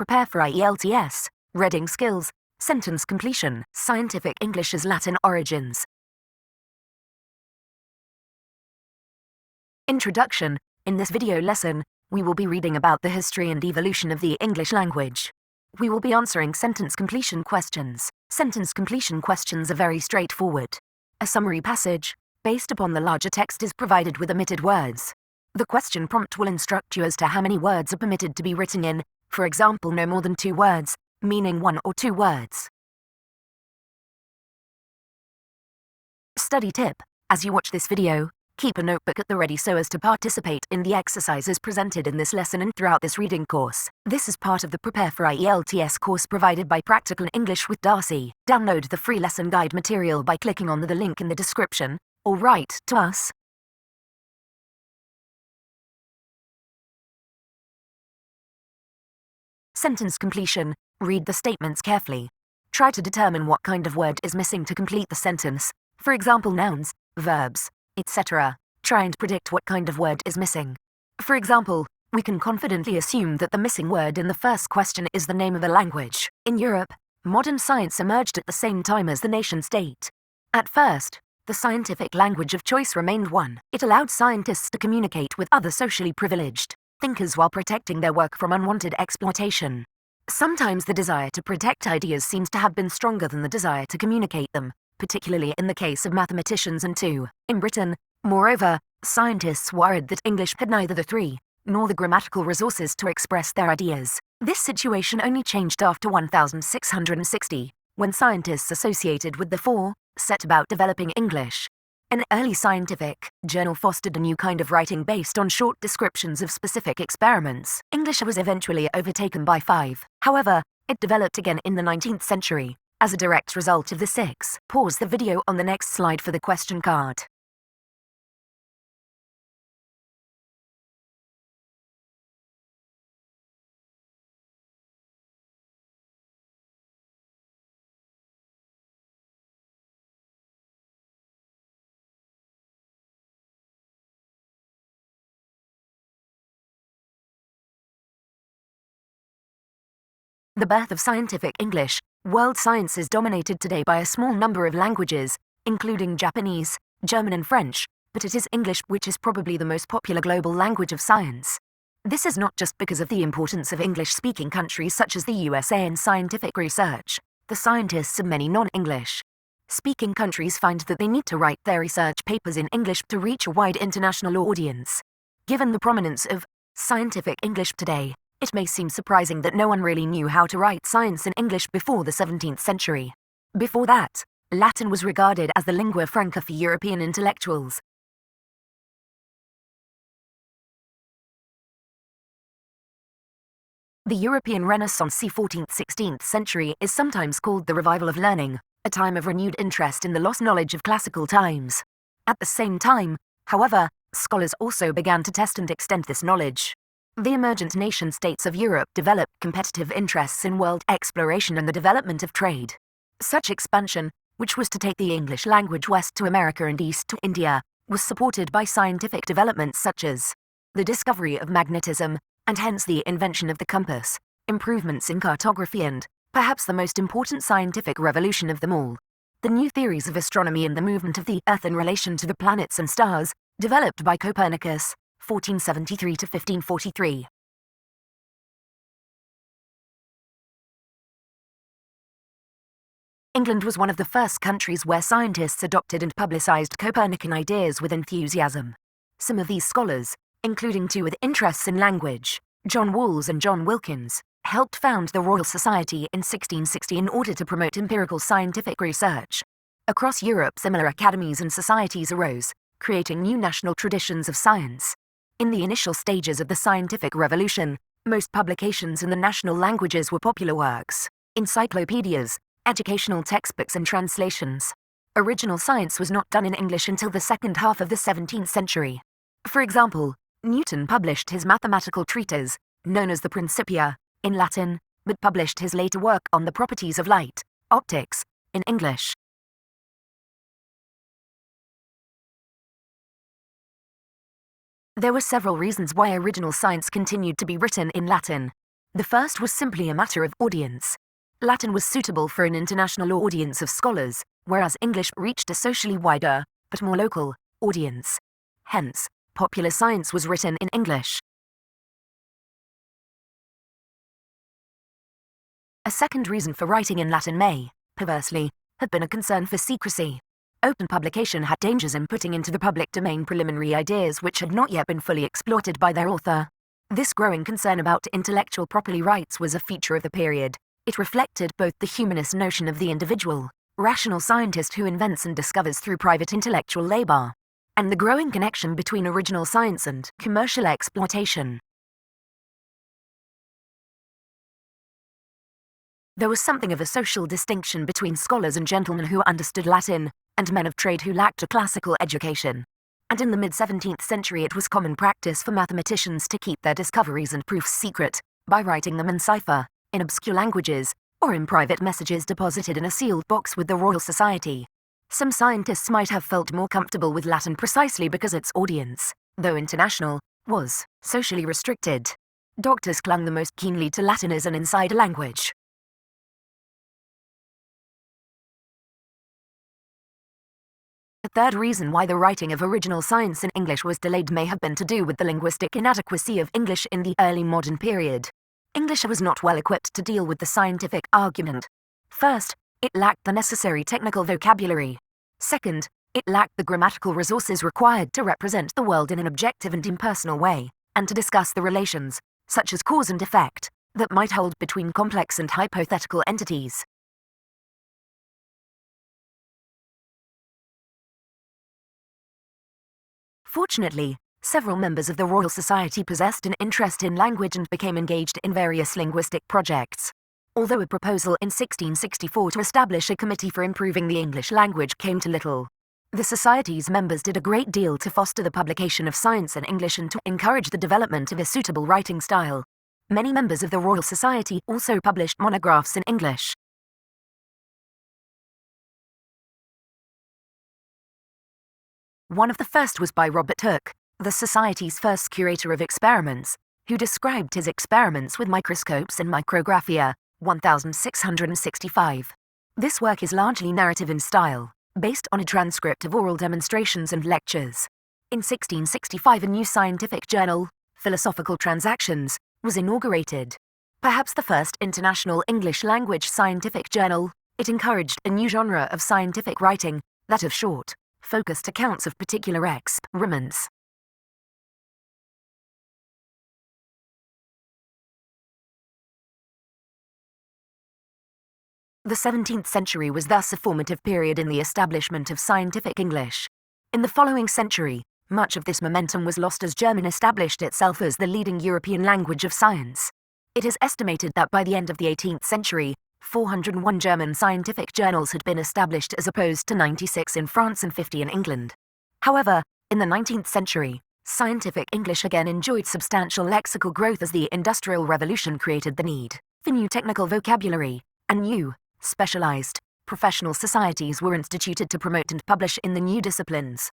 prepare for IELTS, reading skills, sentence completion, scientific English's Latin origins. Introduction. In this video lesson, we will be reading about the history and evolution of the English language. We will be answering sentence completion questions. Sentence completion questions are very straightforward. A summary passage, based upon the larger text, is provided with omitted words. The question prompt will instruct you as to how many words are permitted to be written in, for example, no more than 2 words, meaning 1 or 2 words. Study tip. As you watch this video, keep a notebook at the ready so as to participate in the exercises presented in this lesson and throughout this reading course. This is part of the Prepare for IELTS course provided by Practical English with Darcy. Download the free lesson guide material by clicking on the link in the description, or write to us. Sentence completion. Read the statements carefully. Try to determine what kind of word is missing to complete the sentence. For example, nouns, verbs, etc. Try and predict what kind of word is missing. For example, we can confidently assume that the missing word in the first question is the name of a language. In Europe, modern science emerged at the same time as the nation-state. At first, the scientific language of choice remained one. It allowed scientists to communicate with other socially privileged thinkers while protecting their work from unwanted exploitation. Sometimes the desire to protect ideas seems to have been stronger than the desire to communicate them, particularly in the case of mathematicians and in Britain. Moreover, scientists worried that English had neither the three nor the grammatical resources to express their ideas. This situation only changed after 1660, when scientists associated with the four set about developing English. An early scientific journal fostered a new kind of writing based on short descriptions of specific experiments. English was eventually overtaken by 5. However, it developed again in the 19th century. As a direct result of the 6. Pause the video on the next slide for the question card. The birth of scientific English. World science is dominated today by a small number of languages, including Japanese, German and French, but it is English which is probably the most popular global language of science. This is not just because of the importance of English-speaking countries such as the USA in scientific research. The scientists of many non-English speaking countries find that they need to write their research papers in English to reach a wide international audience. Given the prominence of scientific English today, it may seem surprising that no one really knew how to write science in English before the 17th century. Before that, Latin was regarded as the lingua franca for European intellectuals. The European Renaissance, 14th-16th century, is sometimes called the revival of learning, a time of renewed interest in the lost knowledge of classical times. At the same time, however, scholars also began to test and extend this knowledge. The emergent nation-states of Europe developed competitive interests in world exploration and the development of trade. Such expansion, which was to take the English language west to America and east to India, was supported by scientific developments such as the discovery of magnetism, and hence the invention of the compass, improvements in cartography and, perhaps the most important scientific revolution of them all, the new theories of astronomy and the movement of the Earth in relation to the planets and stars, developed by Copernicus, 1473 to 1543. England was one of the first countries where scientists adopted and publicized Copernican ideas with enthusiasm. Some of these scholars, including 2 with interests in language, John Walls and John Wilkins, helped found the Royal Society in 1660 in order to promote empirical scientific research. Across Europe, similar academies and societies arose, creating new national traditions of science. In the initial stages of the scientific revolution, most publications in the national languages were popular works, encyclopedias, educational textbooks and translations. Original science was not done in English until the second half of the 17th century. For example, Newton published his mathematical treatise, known as the Principia, in Latin, but published his later work on the properties of light, optics, in English. There were several reasons why original science continued to be written in Latin. The first was simply a matter of audience. Latin was suitable for an international audience of scholars, whereas English reached a socially wider, but more local, audience. Hence, popular science was written in English. A second reason for writing in Latin may, perversely, have been a concern for secrecy. Open publication had dangers in putting into the public domain preliminary ideas which had not yet been fully exploited by their author. This growing concern about intellectual property rights was a feature of the period. It reflected both the humanist notion of the individual, rational scientist who invents and discovers through private intellectual labor, and the growing connection between original science and commercial exploitation. There was something of a social distinction between scholars and gentlemen who understood Latin, and men of trade who lacked a classical education. And in the mid-17th century it was common practice for mathematicians to keep their discoveries and proofs secret, by writing them in cipher, in obscure languages, or in private messages deposited in a sealed box with the Royal Society. Some scientists might have felt more comfortable with Latin precisely because its audience, though international, was socially restricted. Doctors clung the most keenly to Latin as an insider language. A third reason why the writing of original science in English was delayed may have been to do with the linguistic inadequacy of English in the early modern period. English was not well equipped to deal with the scientific argument. First, it lacked the necessary technical vocabulary. Second, it lacked the grammatical resources required to represent the world in an objective and impersonal way, and to discuss the relations, such as cause and effect, that might hold between complex and hypothetical entities. Fortunately, several members of the Royal Society possessed an interest in language and became engaged in various linguistic projects. Although a proposal in 1664 to establish a committee for improving the English language came to little, the Society's members did a great deal to foster the publication of science in English and to encourage the development of a suitable writing style. Many members of the Royal Society also published monographs in English. One of the first was by Robert Hooke, the Society's first curator of experiments, who described his experiments with microscopes in Micrographia, 1665. This work is largely narrative in style, based on a transcript of oral demonstrations and lectures. In 1665 a new scientific journal, Philosophical Transactions, was inaugurated. Perhaps the first international English-language scientific journal, it encouraged a new genre of scientific writing, that of short, focused accounts of particular experiments. The 17th century was thus a formative period in the establishment of scientific English. In the following century, much of this momentum was lost as German established itself as the leading European language of science. It is estimated that by the end of the 18th century, 401 German scientific journals had been established as opposed to 96 in France and 50 in England. However, in the 19th century, scientific English again enjoyed substantial lexical growth as the Industrial Revolution created the need for new technical vocabulary, and new, specialized, professional societies were instituted to promote and publish in the new disciplines.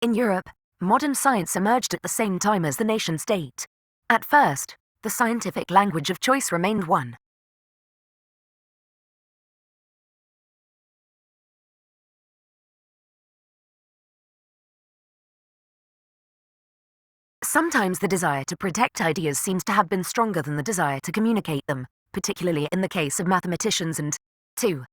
In Europe, modern science emerged at the same time as the nation-state. At first, the scientific language of choice remained one. Sometimes the desire to protect ideas seems to have been stronger than the desire to communicate them, particularly in the case of mathematicians and, 2.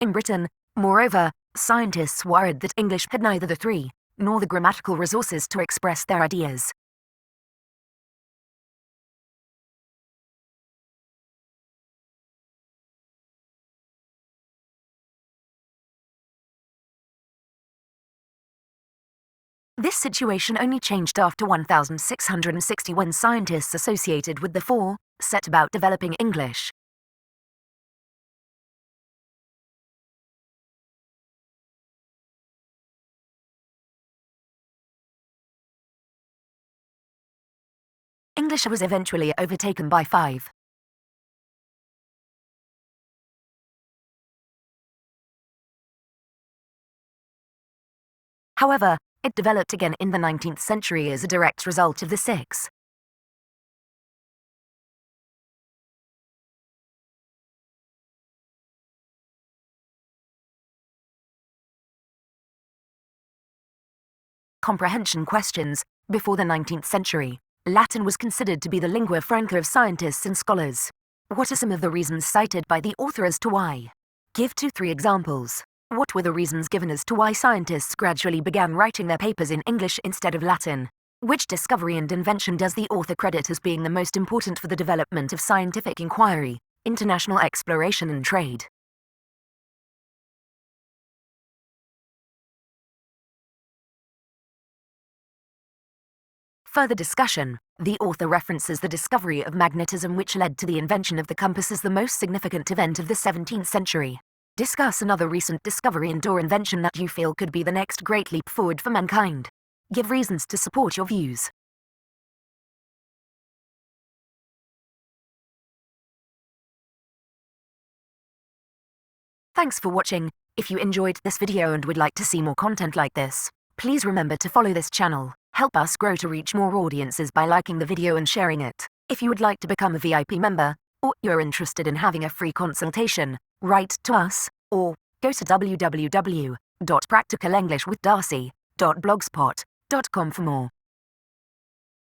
In Britain, moreover, scientists worried that English had neither the 3, nor the grammatical resources to express their ideas. This situation only changed after 1,661 scientists associated with the four set about developing English. English was eventually overtaken by five. However, it developed again in the 19th century as a direct result of the six. Comprehension questions. Before the 19th century, Latin was considered to be the lingua franca of scientists and scholars. What are some of the reasons cited by the author as to why? Give 2-3 examples. What were the reasons given as to why scientists gradually began writing their papers in English instead of Latin? Which discovery and invention does the author credit as being the most important for the development of scientific inquiry, international exploration and trade? Further discussion. The author references the discovery of magnetism, which led to the invention of the compass, as the most significant event of the 17th century. Discuss another recent discovery and/or invention that you feel could be the next great leap forward for mankind. Give reasons to support your views. Thanks for watching. If you enjoyed this video and would like to see more content like this, please remember to follow this channel. Help us grow to reach more audiences by liking the video and sharing it. If you would like to become a VIP member, or you're interested in having a free consultation, write to us, or go to www.practicalenglishwithdarcy.blogspot.com for more.